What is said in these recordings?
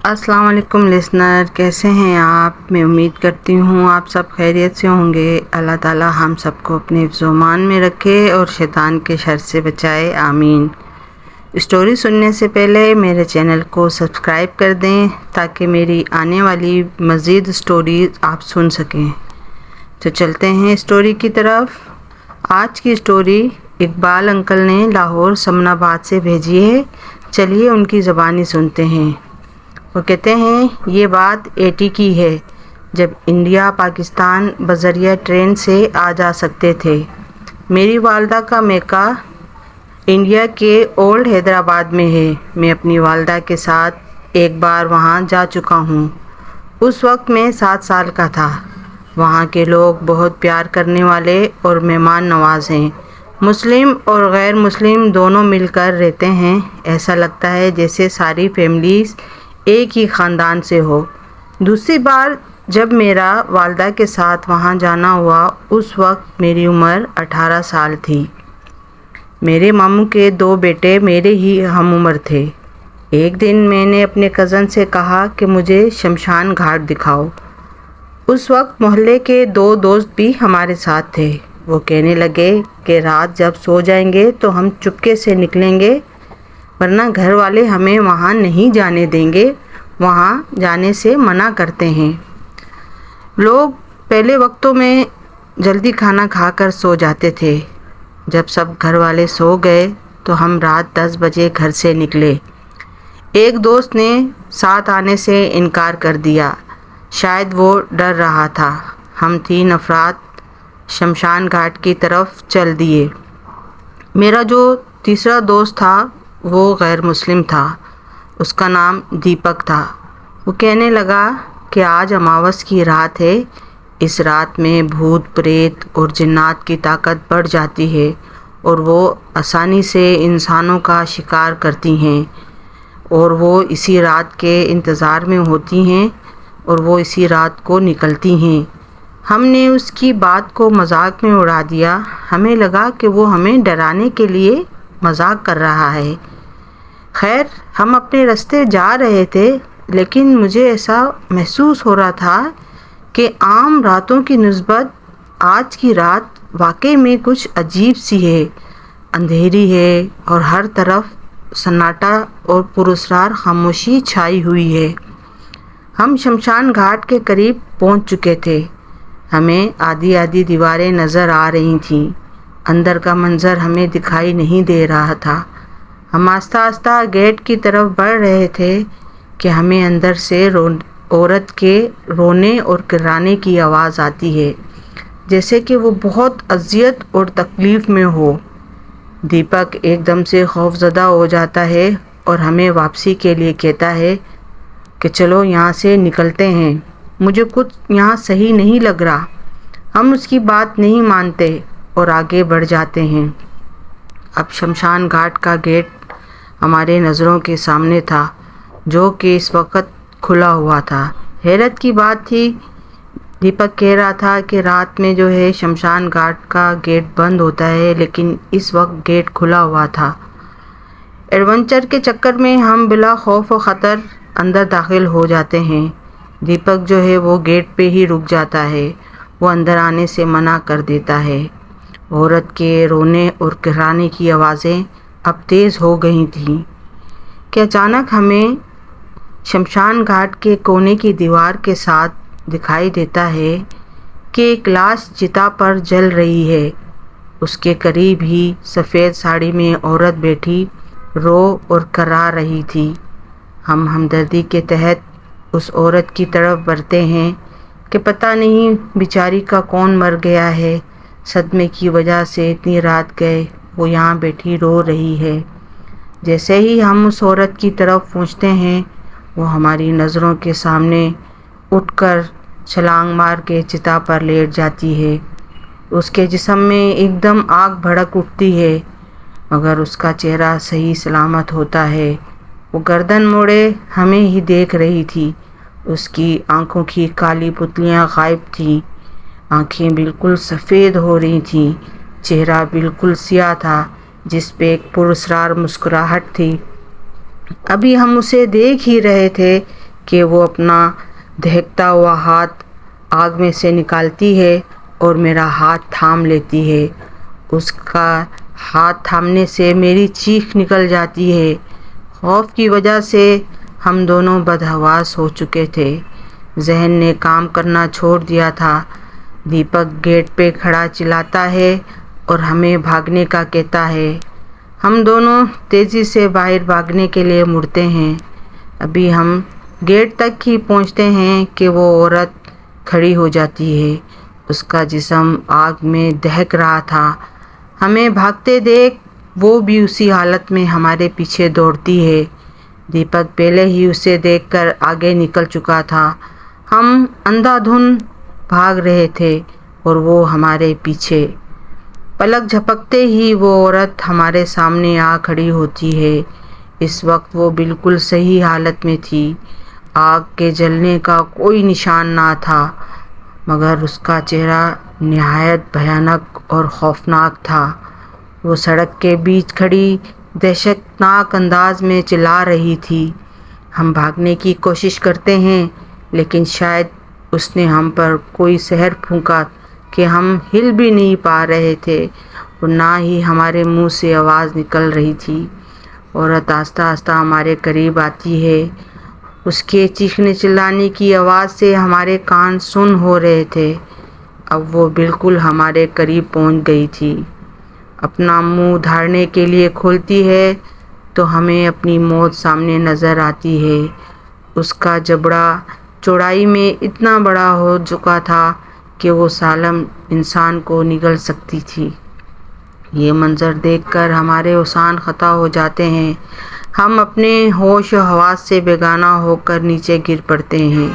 السلام علیکم لسنر، کیسے ہیں آپ؟ میں امید کرتی ہوں آپ سب خیریت سے ہوں گے۔ اللہ تعالی ہم سب کو اپنے حفظ و امان میں رکھے اور شیطان کے شر سے بچائے، آمین۔ اسٹوری سننے سے پہلے میرے چینل کو سبسکرائب کر دیں تاکہ میری آنے والی مزید اسٹوریز آپ سن سکیں۔ تو چلتے ہیں اسٹوری کی طرف۔ آج کی اسٹوری اقبال انکل نے لاہور سمن آباد سے بھیجی ہے۔ چلیے ان کی زبانی سنتے ہیں۔ وہ کہتے ہیں، یہ بات 80 کی ہے، جب انڈیا پاکستان بذریعہ ٹرین سے آ جا سکتے تھے۔ میری والدہ کا میکہ انڈیا کے اولڈ حیدرآباد میں ہے۔ میں اپنی والدہ کے ساتھ ایک بار وہاں جا چکا ہوں۔ اس وقت میں 7 سال کا تھا۔ وہاں کے لوگ بہت پیار کرنے والے اور مہمان نواز ہیں۔ مسلم اور غیر مسلم دونوں مل کر رہتے ہیں۔ ایسا لگتا ہے جیسے ساری فیملیز ایک ہی خاندان سے ہو۔ دوسری بار جب میرا والدہ کے ساتھ وہاں جانا ہوا، اس وقت میری عمر 18 سال تھی۔ میرے ماموں کے 2 بیٹے میرے ہی ہم عمر تھے۔ ایک دن میں نے اپنے کزن سے کہا کہ مجھے شمشان گھاٹ دکھاؤ۔ اس وقت محلے کے 2 دوست بھی ہمارے ساتھ تھے۔ وہ کہنے لگے کہ رات جب سو جائیں گے تو ہم چپکے سے نکلیں گے، ورنہ گھر والے ہمیں وہاں نہیں جانے دیں گے، وہاں جانے سے منع کرتے ہیں۔ لوگ پہلے وقتوں میں جلدی کھانا کھا کر سو جاتے تھے۔ جب سب گھر والے سو گئے تو ہم رات 10 بجے گھر سے نکلے۔ ایک دوست نے ساتھ آنے سے انکار کر دیا، شاید وہ ڈر رہا تھا۔ ہم 3 افراد شمشان گھاٹ کی طرف چل دیے۔ میرا جو تیسرا دوست تھا وہ غیر مسلم تھا۔ اس کا نام دیپک تھا۔ وہ کہنے لگا کہ آج اماوس کی رات ہے، اس رات میں بھوت پریت اور جنات کی طاقت بڑھ جاتی ہے اور وہ آسانی سے انسانوں کا شکار کرتی ہیں، اور وہ اسی رات کے انتظار میں ہوتی ہیں اور وہ اسی رات کو نکلتی ہیں۔ ہم نے اس کی بات کو مذاق میں اڑا دیا۔ ہمیں لگا کہ وہ ہمیں ڈرانے کے لیے مذاق کر رہا ہے۔ خیر، ہم اپنے راستے جا رہے تھے، لیکن مجھے ایسا محسوس ہو رہا تھا کہ عام راتوں کی نسبت آج کی رات واقعی میں کچھ عجیب سی ہے۔ اندھیری ہے اور ہر طرف سناٹا اور پراسرار خاموشی چھائی ہوئی ہے۔ ہم شمشان گھاٹ کے قریب پہنچ چکے تھے۔ ہمیں آدھی آدھی دیواریں نظر آ رہی تھیں۔ اندر کا منظر ہمیں دکھائی نہیں دے رہا تھا۔ ہم آہستہ آہستہ گیٹ کی طرف بڑھ رہے تھے کہ ہمیں اندر سے عورت کے رونے اور کرانے کی آواز آتی ہے، جیسے کہ وہ بہت اذیت اور تکلیف میں ہو۔ دیپک ایک دم سے خوف زدہ ہو جاتا ہے اور ہمیں واپسی کے لیے کہتا ہے کہ چلو یہاں سے نکلتے ہیں، مجھے کچھ یہاں صحیح نہیں لگ رہا۔ ہم اس کی بات نہیں مانتے اور آگے بڑھ جاتے ہیں۔ اب شمشان گھاٹ کا گیٹ ہمارے نظروں کے سامنے تھا، جو کہ اس وقت کھلا ہوا تھا۔ حیرت کی بات تھی، دیپک کہہ رہا تھا کہ رات میں جو ہے شمشان گھاٹ کا گیٹ بند ہوتا ہے، لیکن اس وقت گیٹ کھلا ہوا تھا۔ ایڈونچر کے چکر میں ہم بلا خوف و خطر اندر داخل ہو جاتے ہیں۔ دیپک جو ہے وہ گیٹ پہ ہی رک جاتا ہے، وہ اندر آنے سے منع کر دیتا ہے۔ عورت کے رونے اور کرانے کی آوازیں اب تیز ہو گئی تھیں کہ اچانک ہمیں شمشان گھاٹ کے کونے کی دیوار کے ساتھ دکھائی دیتا ہے کہ ایک لاش چتا پر جل رہی ہے۔ اس کے قریب ہی سفید ساڑی میں عورت بیٹھی رو اور کرا رہی تھی۔ ہم ہمدردی کے تحت اس عورت کی طرف بڑھتے ہیں کہ پتہ نہیں بیچاری کا کون مر گیا ہے، صدمے کی وجہ سے اتنی رات گئے وہ یہاں بیٹھی رو رہی ہے۔ جیسے ہی ہم اس عورت کی طرف پہنچتے ہیں، وہ ہماری نظروں کے سامنے اٹھ کر چھلانگ مار کے چتا پر لیٹ جاتی ہے۔ اس کے جسم میں ایک دم آگ بھڑک اٹھتی ہے، مگر اس کا چہرہ صحیح سلامت ہوتا ہے۔ وہ گردن موڑے ہمیں ہی دیکھ رہی تھی۔ اس کی آنکھوں کی کالی پتلیاں غائب تھیں، آنکھیں بالکل سفید ہو رہی تھیں، چہرہ بالکل سیاہ تھا جس پہ ایک پراسرار مسکراہٹ تھی۔ ابھی ہم اسے دیکھ ہی رہے تھے کہ وہ اپنا دہکتا ہوا ہاتھ آگ میں سے نکالتی ہے اور میرا ہاتھ تھام لیتی ہے۔ اس کا ہاتھ تھامنے سے میری چیخ نکل جاتی ہے۔ خوف کی وجہ سے ہم دونوں بدحواس ہو چکے تھے۔ ذہن نے کام کرنا چھوڑ دیا تھا۔ دیپک گیٹ پہ کھڑا چلاتا ہے اور ہمیں بھاگنے کا کہتا ہے۔ ہم دونوں تیزی سے باہر بھاگنے کے لیے مڑتے ہیں۔ ابھی ہم گیٹ تک ہی پہنچتے ہیں کہ وہ عورت کھڑی ہو جاتی ہے۔ اس کا جسم آگ میں دہک رہا تھا۔ ہمیں بھاگتے دیکھ وہ بھی اسی حالت میں ہمارے پیچھے دوڑتی ہے۔ دیپک پہلے ہی اسے دیکھ کر آگے نکل چکا تھا۔ ہم اندھا دھند بھاگ رہے تھے اور وہ ہمارے پیچھے۔ پلک جھپکتے ہی وہ عورت ہمارے سامنے آ کھڑی ہوتی ہے۔ اس وقت وہ بالکل صحیح حالت میں تھی۔ آگ کے جلنے کا کوئی نشان نہ تھا، مگر اس کا چہرہ نہایت بھیانک اور خوفناک تھا۔ وہ سڑک کے بیچ کھڑی دہشت ناک انداز میں چلا رہی تھی۔ ہم بھاگنے کی کوشش کرتے ہیں، لیکن شاید اس نے ہم پر کوئی زہر پھونکا کہ ہم ہل بھی نہیں پا رہے تھے اور نہ ہی ہمارے منہ سے آواز نکل رہی تھی۔ عورت آہستہ آہستہ ہمارے قریب آتی ہے۔ اس کے چیخنے چلانے کی آواز سے ہمارے کان سن ہو رہے تھے۔ اب وہ بالکل ہمارے قریب پہنچ گئی تھی۔ اپنا منہ دھاڑنے کے لیے کھولتی ہے تو ہمیں اپنی موت سامنے نظر آتی ہے۔ اس کا جبڑا چوڑائی میں اتنا بڑا ہو چکا تھا کہ وہ سالم انسان کو نگل سکتی تھی۔ یہ منظر دیکھ کر ہمارے اذہان خطا ہو جاتے ہیں۔ ہم اپنے ہوش و حواس سے بیگانہ ہو کر نیچے گر پڑتے ہیں۔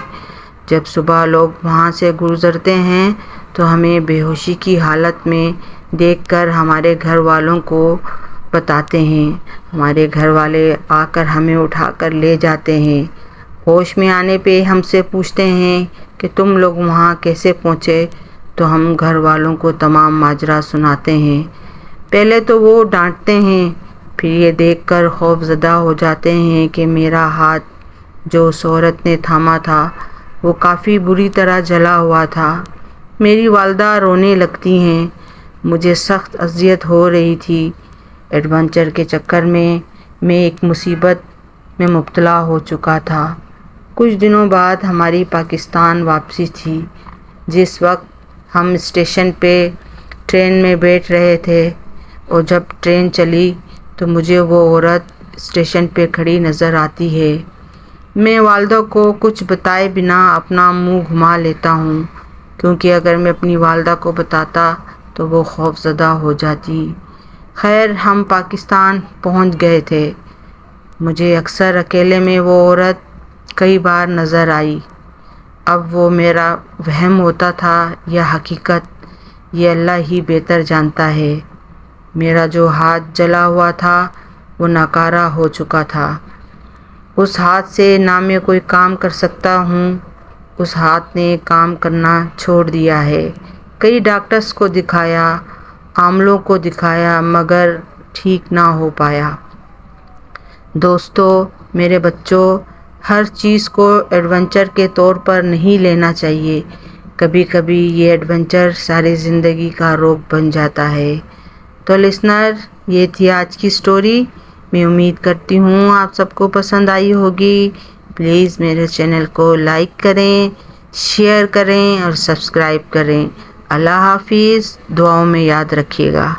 جب صبح لوگ وہاں سے گزرتے ہیں تو ہمیں بے ہوشی کی حالت میں دیکھ کر ہمارے گھر والوں کو بتاتے ہیں۔ ہمارے گھر والے آ کر ہمیں اٹھا کر لے جاتے ہیں۔ ہوش میں آنے پہ ہم سے پوچھتے ہیں کہ تم لوگ وہاں کیسے پہنچے، تو ہم گھر والوں کو تمام ماجرا سناتے ہیں۔ پہلے تو وہ ڈانٹتے ہیں، پھر یہ دیکھ کر خوف زدہ ہو جاتے ہیں کہ میرا ہاتھ جو اس عورت نے تھاما تھا وہ کافی بری طرح جلا ہوا تھا۔ میری والدہ رونے لگتی ہیں۔ مجھے سخت اذیت ہو رہی تھی۔ ایڈونچر کے چکر میں ایک مصیبت میں مبتلا ہو چکا تھا۔ کچھ دنوں بعد ہماری پاکستان واپسی تھی۔ جس وقت ہم اسٹیشن پہ ٹرین میں بیٹھ رہے تھے اور جب ٹرین چلی تو مجھے وہ عورت اسٹیشن پہ کھڑی نظر آتی ہے۔ میں والدہ کو کچھ بتائے بنا اپنا منہ گھما لیتا ہوں، کیونکہ اگر میں اپنی والدہ کو بتاتا تو وہ خوف زدہ ہو جاتی۔ خیر، ہم پاکستان پہنچ گئے تھے۔ مجھے اکثر اکیلے میں وہ عورت کئی بار نظر آئی۔ اب وہ میرا وہم ہوتا تھا یا حقیقت، یہ اللہ ہی بہتر جانتا ہے۔ میرا جو ہاتھ جلا ہوا تھا وہ ناکارہ ہو چکا تھا۔ اس ہاتھ سے نہ میں کوئی کام کر سکتا ہوں۔ اس ہاتھ نے کام کرنا چھوڑ دیا ہے۔ کئی ڈاکٹرز کو دکھایا، عاملوں کو دکھایا، مگر ٹھیک نہ ہو پایا۔ دوستو، میرے بچوں، ہر چیز کو ایڈونچر کے طور پر نہیں لینا چاہیے۔ کبھی کبھی یہ ایڈونچر ساری زندگی کا روگ بن جاتا ہے۔ تو لسنر، یہ تھی آج کی سٹوری۔ میں امید کرتی ہوں آپ سب کو پسند آئی ہوگی۔ پلیز میرے چینل کو لائک کریں، شیئر کریں اور سبسکرائب کریں۔ اللہ حافظ، دعاؤں میں یاد رکھیے گا۔